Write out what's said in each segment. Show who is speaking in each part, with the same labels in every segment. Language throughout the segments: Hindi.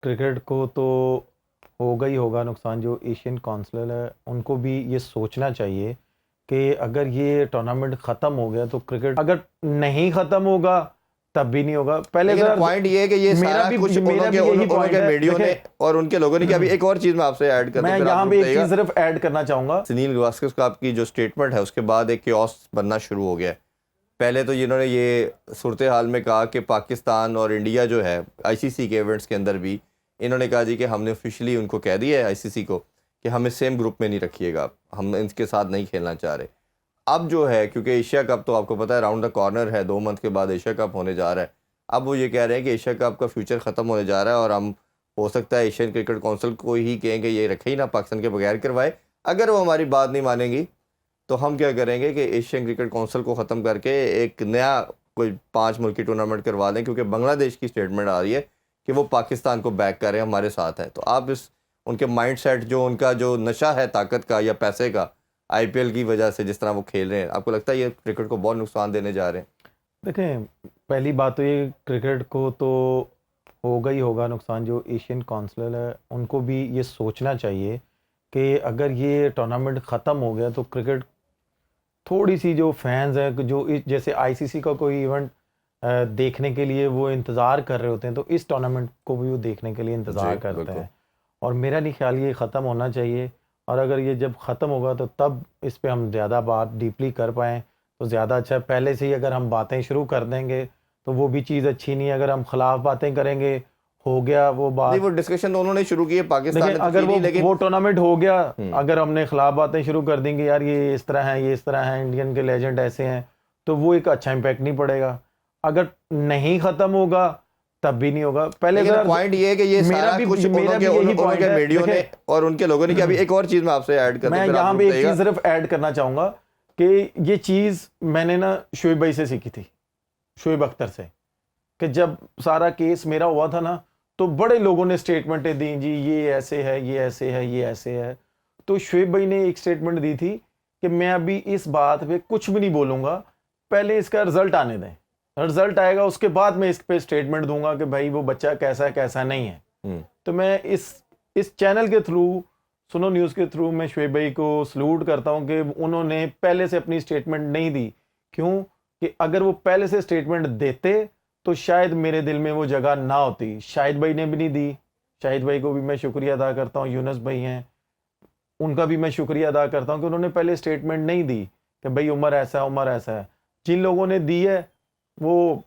Speaker 1: क्रिकेट को तो होगा ही होगा नुकसान। जो एशियन काउंसिल है उनको भी ये सोचना चाहिए कि अगर ये टूर्नामेंट ख़त्म हो गया तो क्रिकेट अगर नहीं ख़त्म होगा तब भी नहीं होगा। पहले
Speaker 2: लेकिन
Speaker 1: अगर
Speaker 2: पॉइंट ये है कि ये
Speaker 1: मेरा
Speaker 2: सारा
Speaker 1: भी
Speaker 2: कुछ
Speaker 1: मेरा
Speaker 2: उनके
Speaker 1: भी यही
Speaker 2: उनके
Speaker 1: पॉइंट है।
Speaker 2: मीडिया ने
Speaker 1: देखिए
Speaker 2: और उनके लोगों ने किया। अभी एक और चीज मैं आपसे ऐड कर दूं,
Speaker 1: मैं
Speaker 2: फिर आप
Speaker 1: यहाँ
Speaker 2: जरूर
Speaker 1: पे एक
Speaker 2: बताइएगा।
Speaker 1: चीज़ सिर्फ ऐड करना चाहूँगा।
Speaker 2: सुनील गावस्कर का आपकी जो स्टेटमेंट है उसके बाद एक क्योस बनना शुरू हो गया है। पहले तो इन्होंने ये सूरत हाल में कहा कि पाकिस्तान और इंडिया जो है आईसीसी के इवेंट्स के अंदर भी इन्होंने कहा जी कि हमने ऑफिशियली उनको कह दिया है आईसीसी को कि हमें सेम ग्रुप में नहीं रखिएगा, हम इनके साथ नहीं खेलना चाह रहे। अब जो है क्योंकि एशिया कप तो आपको पता है राउंड द कॉर्नर है, 2 मंथ के बाद एशिया कप होने जा रहा है। अब वो ये कह रहे हैं कि एशिया कप का फ्यूचर ख़त्म होने जा रहा है और हम हो सकता है एशियन क्रिकेट काउंसिल को ही कहेंगे ये रखे ही ना, पाकिस्तान के बगैर करवाए। अगर वो हमारी बात नहीं मानेंगी तो हम क्या करेंगे कि एशियन क्रिकेट काउंसिल को ख़त्म करके एक नया कोई 5 मुल्की टूर्नामेंट करवा दें, क्योंकि बांग्लादेश की स्टेटमेंट आ रही है कि वो पाकिस्तान को बैक करें, हमारे साथ है। तो आप इस उनके माइंड सेट जो उनका जो नशा है ताकत का या पैसे का आईपीएल की वजह से जिस तरह वो खेल रहे हैं, आपको लगता है ये क्रिकेट को बहुत नुकसान देने जा रहे हैं?
Speaker 1: देखें, पहली बात तो ये क्रिकेट को तो होगा ही होगा नुकसान। जो एशियन काउंसिल है उनको भी ये सोचना चाहिए कि अगर ये टूर्नामेंट ख़त्म हो गया तो क्रिकेट थोड़ी सी जो फैंस हैं जो जैसे आईसीसी का कोई इवेंट देखने के लिए वो इंतज़ार कर रहे होते हैं, तो इस टूर्नामेंट को भी वो देखने के लिए इंतज़ार करते हैं। और मेरा नहीं ख्याल ये ख़त्म होना चाहिए। और अगर ये जब ख़त्म होगा तो तब इस पे हम ज़्यादा बात डीपली कर पाएँ तो ज़्यादा अच्छा है। पहले से ही अगर हम बातें शुरू कर देंगे तो वो भी चीज़ अच्छी नहीं है। अगर हम खिलाफ बातें करेंगे, हो गया वो
Speaker 2: नहीं,
Speaker 1: बात।
Speaker 2: वो डिस्कशन तो उन्होंने शुरू की है, पाकिस्तान
Speaker 1: देखिए
Speaker 2: ने तो
Speaker 1: अगर
Speaker 2: की
Speaker 1: वो
Speaker 2: नहीं, लेकिन
Speaker 1: वो टूर्नामेंट हो गया, अगर हमने खिलाफ बातें शुरू कर देंगे, यार ये इस तरह है, ये इस तरह है, इंडियन के लेजेंड ऐसे हैं, तो वो एक अच्छा इम्पैक्ट नहीं पड़ेगा। अगर नहीं ख़त्म होगा तब भी नहीं होगा। पहले
Speaker 2: लेकिन
Speaker 1: अगर
Speaker 2: पॉइंट ये है कि ये
Speaker 1: मेरा
Speaker 2: सारा
Speaker 1: भी
Speaker 2: कुछ
Speaker 1: मेरा भी यही पॉइंट
Speaker 2: उनके
Speaker 1: है।
Speaker 2: मीडिया ने
Speaker 1: देखिए
Speaker 2: और उनके लोगों ने किया। अभी एक और चीज मैं आपसे ऐड कर दूं,
Speaker 1: मैं
Speaker 2: फिर आप
Speaker 1: यहाँ
Speaker 2: जरूर
Speaker 1: पे एक
Speaker 2: बताइएगा।
Speaker 1: चीज़ सिर्फ ऐड करना चाहूँगा कि ये चीज़ मैंने ना शोएब भाई से सीखी थी, शोएब अख्तर से, कि जब सारा केस मेरा हुआ था ना तो बड़े लोगों ने स्टेटमेंटें दी, जी ये ऐसे है, ये ऐसे है, ये ऐसे है। तो शोएब भाई ने एक स्टेटमेंट दी थी कि मैं अभी इस बात पे कुछ भी नहीं बोलूँगा, पहले इसका रिजल्ट आने दें, रिजल्ट आएगा उसके बाद मैं इस पे स्टेटमेंट दूंगा कि भाई वो बच्चा कैसा है कैसा नहीं है। तो मैं इस चैनल के थ्रू, सुनो न्यूज़ के थ्रू, मैं शोएब भाई को सलूट करता हूँ कि उन्होंने पहले से अपनी स्टेटमेंट नहीं दी। क्यों? कि अगर वो पहले से स्टेटमेंट देते तो शायद मेरे दिल में वो जगह ना होती। शाहिद भाई ने भी नहीं दी। शाहिद भाई को भी मैं शुक्रिया अदा करता हूँ, यूनुस भाई हैं, उनका भी मैं शुक्रिया अदा करता हूँ कि उन्होंने पहले स्टेटमेंट नहीं दी कि भाई उमर ऐसा है, उमर ऐसा है। जिन लोगों ने दी है वो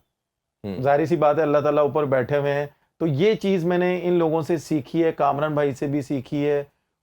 Speaker 1: जाहिर सी बात है अल्लाह ताला ऊपर बैठे हुए हैं। तो ये चीज़ मैंने इन लोगों से सीखी है, कामरान भाई से भी सीखी है,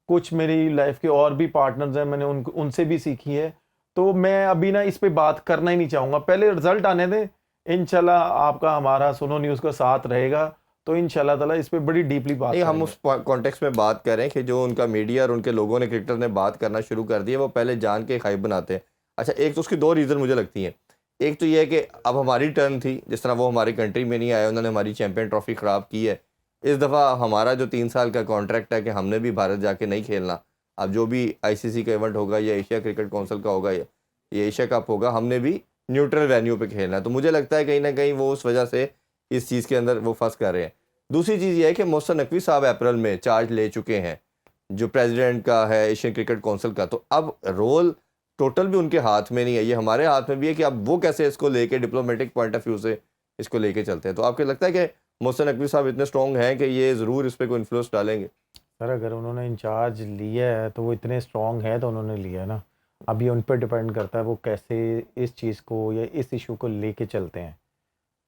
Speaker 1: कुछ मेरी लाइफ के और भी पार्टनर्स हैं, मैंने उनसे भी सीखी है। तो मैं अभी ना इस पे बात करना ही नहीं चाहूँगा, पहले रिजल्ट आने दें। इंशाल्लाह आपका हमारा सुनो न्यूज़ का साथ रहेगा तो इंशाल्लाह ताला इस पे बड़ी डीपली बात
Speaker 2: नहीं, हम
Speaker 1: करेंगे।
Speaker 2: उस कॉन्टेक्स्ट में बात करें कि जो उनका मीडिया और उनके लोगों ने, क्रिकेटर ने बात करना शुरू कर दिया, वो पहले जान के खाइब बनाते हैं। अच्छा, एक तो उसकी 2 रीज़न मुझे लगती हैं। एक तो ये है कि अब हमारी टर्न थी, जिस तरह वो हमारी कंट्री में नहीं आए, उन्होंने हमारी चैंपियन ट्रॉफी ख़राब की है। इस दफ़ा हमारा जो 3 साल का कॉन्ट्रैक्ट है कि हमने भी भारत जाके नहीं खेलना। अब जो भी आईसीसी का इवेंट होगा या एशिया क्रिकेट काउंसिल का होगा या ये एशिया कप होगा, हमने भी न्यूट्रल वेन्यू पे खेलना है। तो मुझे लगता है कहीं ना कहीं वो उस वजह से इस चीज़ के अंदर वो फंस कर रहे हैं। दूसरी चीज़ ये है कि मोहसिन नकवी साहब अप्रैल में चार्ज ले चुके हैं, जो प्रेसिडेंट का है एशियन क्रिकेट काउंसिल का। तो अब रोल टोटल भी उनके हाथ में नहीं है, ये हमारे हाथ में भी है कि अब वो कैसे इसको लेके डिप्लोमेटिक पॉइंट ऑफ व्यू से इसको लेके चलते हैं। तो आपको लगता है कि मोहसिन नकवी साहब इतने स्ट्रॉन्ग हैं कि ये ज़रूर इस पर कोई इन्फ्लुएंस डालेंगे?
Speaker 1: सर अगर उन्होंने इंचार्ज लिया है तो वो इतने स्ट्रांग है तो उन्होंने लिया है ना। अब ये उन पर डिपेंड करता है वो कैसे इस चीज़ को या इस इशू को लेके चलते हैं।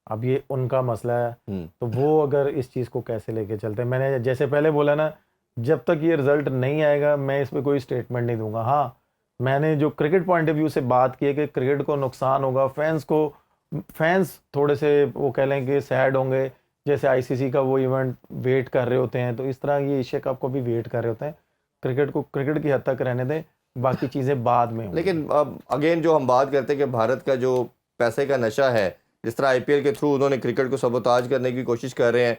Speaker 1: अब ये उनका मसला है तो वो अगर इस चीज़ को कैसे लेके चलते हैं, मैंने जैसे पहले बोला ना, जब तक ये रिज़ल्ट नहीं आएगा मैं इस पे कोई स्टेटमेंट नहीं दूंगा। हाँ, मैंने जो क्रिकेट पॉइंट ऑफ व्यू से बात की है कि क्रिकेट को नुकसान होगा, फैंस थोड़े से वो कह लें कि सैड होंगे, जैसे आईसीसी का वो इवेंट वेट कर रहे होते हैं, तो इस तरह ये एशिया कप को भी वेट कर रहे होते हैं। क्रिकेट को क्रिकेट की हद तक रहने दें, बाकी चीज़ें बाद में होंगी।
Speaker 2: लेकिन अब अगेन जो हम बात करते हैं कि भारत का जो पैसे का नशा है, जिस तरह आईपीएल के थ्रू उन्होंने क्रिकेट को सबोताज करने की कोशिश कर रहे हैं।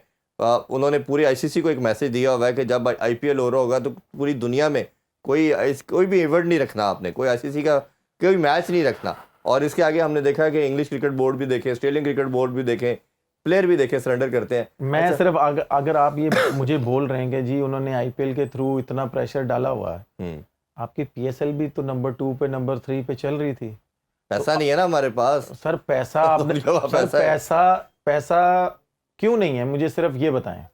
Speaker 2: उन्होंने पूरी आईसीसी को एक मैसेज दिया हुआ है कि जब आईपीएल हो रहा होगा तो पूरी दुनिया में कोई भी इवेंट नहीं रखना, आपने कोई आईसीसी का कोई मैच नहीं रखना। और इसके आगे हमने देखा कि इंग्लिश क्रिकेट बोर्ड भी देखें, ऑस्ट्रेलियन क्रिकेट बोर्ड भी देखें, प्लेयर भी देखे सरेंडर करते हैं।
Speaker 1: मैं सिर्फ अगर आप ये मुझे बोल रहे हैं कि जी उन्होंने आईपीएल के थ्रू इतना प्रेशर डाला हुआ है, आपकी पीएसएल भी तो नंबर 2 पे नंबर 3 पे चल रही थी।
Speaker 2: पैसा नहीं है ना हमारे पास
Speaker 1: सर पैसा आपने सर पैसा क्यों नहीं है, मुझे सिर्फ ये बताएं।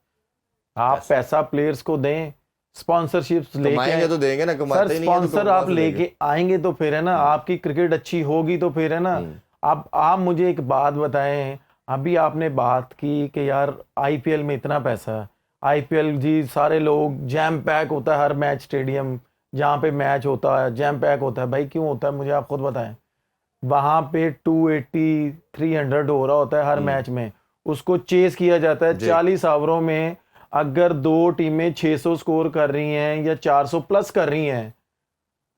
Speaker 1: आप पैसा प्लेयर्स को दें, स्पॉन्सरशिप्स लेके
Speaker 2: तो देंगे ना, कमाते ही नहीं है तो
Speaker 1: स्पॉन्सर आप लेके आएंगे तो फिर है ना, आपकी क्रिकेट अच्छी होगी तो फिर है ना। आप मुझे एक बात बताएं, अभी आपने बात की कि यार आईपीएल में इतना पैसा, आईपीएल जी सारे लोग जैम पैक होता है, हर मैच स्टेडियम जहाँ पे मैच होता है जैम पैक होता है। भाई क्यों होता है मुझे आप खुद बताएं। वहां पे 280 300 हो रहा होता है हर मैच में, उसको चेस किया जाता है 40 ओवरों में। अगर दो टीमें 600 स्कोर कर रही हैं या 400 प्लस कर रही हैं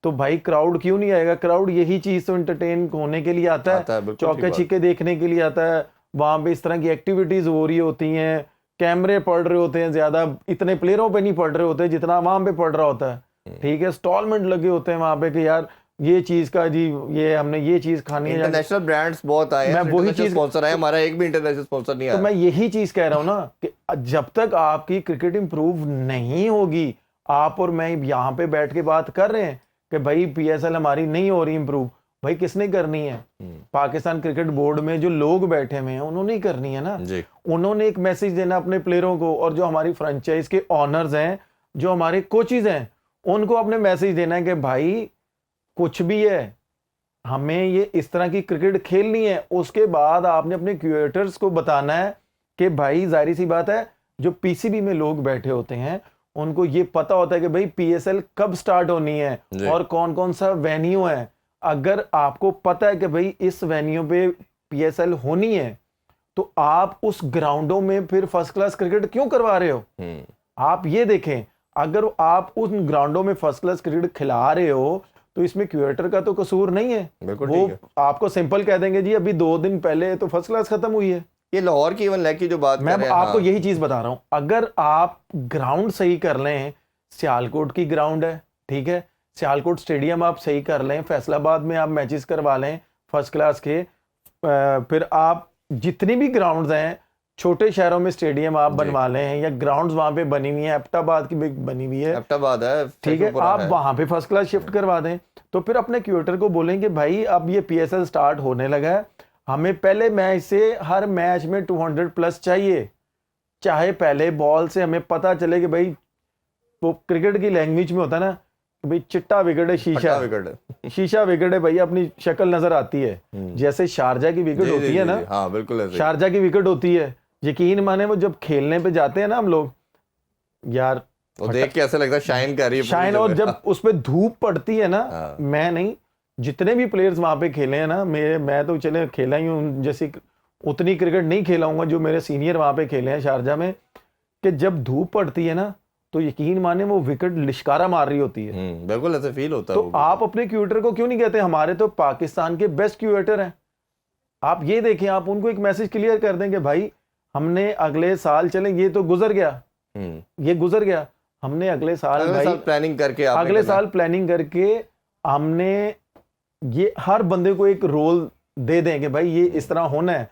Speaker 1: तो भाई क्राउड क्यों नहीं आएगा। क्राउड यही चीज तो एंटरटेन होने के लिए आता है, चौके छिक्के देखने के लिए आता है। वहां पे इस तरह की एक्टिविटीज हो रही होती हैं, कैमरे पड़ रहे होते हैं, ज्यादा इतने प्लेयरों पे नहीं पड़ रहे होते जितना वहां पे पड़ रहा होता है। ठीक है, स्टॉलमेंट लगे होते हैं वहां पे कि यार ये चीज का जी ये हमने ये चीज खानी है।
Speaker 2: इंटरनेशनल ब्रांड्स बहुत आए हैं,
Speaker 1: मैं वही चीज
Speaker 2: स्पॉन्सर आए, हमारा एक भी इंटरनेशनल स्पॉन्सर नहीं आया।
Speaker 1: तो मैं यही चीज कह रहा हूं ना कि जब तक आपकी क्रिकेट इंप्रूव नहीं होगी, आप और मैं यहाँ पे बैठ के बात कर रहे हैं कि भाई पीएसएल हमारी नहीं हो रही इंप्रूव, भाई किसने करनी है? पाकिस्तान क्रिकेट बोर्ड में जो लोग बैठे हुए हैं उन्होंने ही करनी है ना
Speaker 2: जी।
Speaker 1: उन्होंने एक मैसेज देना अपने प्लेयरों को, और जो हमारी फ्रेंचाइज के ऑनर्स हैं, जो हमारे कोचेज हैं, उनको अपने मैसेज देना है कि भाई कुछ भी है, हमें ये इस तरह की क्रिकेट खेलनी है। उसके बाद आपने अपने क्रिएटर्स को बताना है कि भाई जाहिर सी बात है जो पीसीबी में लोग बैठे होते हैं उनको ये पता होता है कि भाई पीएसएल कब स्टार्ट होनी है और कौन कौन सा वेन्यू है। अगर आपको पता है कि भाई इस वेन्यू पे पीएसएल होनी है तो आप उस ग्राउंडों में फिर फर्स्ट क्लास क्रिकेट क्यों करवा रहे हो? आप ये देखें, अगर आप उन ग्राउंडों में फर्स्ट क्लास क्रिकेट खिला रहे हो तो इसमें क्रिएटर का तो कसूर नहीं है। वो आपको सिंपल कह देंगे जी अभी 2 दिन पहले तो फर्स्ट क्लास खत्म हुई है।
Speaker 2: ये लाहौर की इवन लेग की जो बात
Speaker 1: मैं आपको यही चीज बता रहा हूं, अगर आप ग्राउंड सही कर लें, सियालकोट की ग्राउंड है, ठीक है, सियालकोट स्टेडियम आप सही कर लें, फैसलाबाद में आप मैचेस करवा लें फर्स्ट क्लास के, फिर आप जितनी भी ग्राउंड्स हैं छोटे शहरों में स्टेडियम आप बनवा लें, या ग्राउंड्स वहां पे बनी हुई है, एबटाबाद की भी बनी हुई है,
Speaker 2: एबटाबाद है,
Speaker 1: ठीक है, आप वहां पे फर्स्ट क्लास शिफ्ट करवा दें। तो फिर अपने क्रिएटर को बोलेंगे भाई अब ये पीएसएल स्टार्ट होने लगा है, हमें पहले मैच से हर मैच में 200 प्लस चाहिए, चाहे पहले बॉल से हमें पता चले कि भाई वो क्रिकेट की लैंग्वेज में होता है ना भाई चिट्टा विकेट है, शीशा विकेट है भाई, अपनी शक्ल नजर आती है। जैसे शारजा की विकेट होती है ना,
Speaker 2: हाँ बिल्कुल
Speaker 1: शारजा की विकेट होती है, यकीन माने वो जब खेलने पे जाते हैं ना हम लोग, यार
Speaker 2: वो देख के ऐसा लगता है शाइन कर रही है,
Speaker 1: शाइन, और जब उस पे धूप पड़ती है ना, मैं नहीं जितने भी प्लेयर्स वहां पे खेले हैं ना, मैं तो चले खेला ही हूँ, जैसे उतनी क्रिकेट नहीं खेलाऊंगा जो मेरे सीनियर वहां पे खेले हैं शारजा में, कि जब धूप पड़ती है ना तो यकीन माने वो विकेट लिश्कारा मार रही होती है।
Speaker 2: बिल्कुल ऐसे फील होता है।
Speaker 1: तो आप अपने क्रिएटर को क्यों नहीं कहते हमारे तो पाकिस्तान के बेस्ट क्रिएटर हैं? आप ये देखें, आप उनको एक मैसेज क्लियर कर दें कि भाई हमने अगले साल चले, ये तो गुजर गया, ये गुजर गया, हमने अगले साल
Speaker 2: प्लानिंग करके
Speaker 1: अगले साल प्लानिंग करके हमने ये हर बंदे को एक रोल दे दें कि भाई ये इस तरह होना है।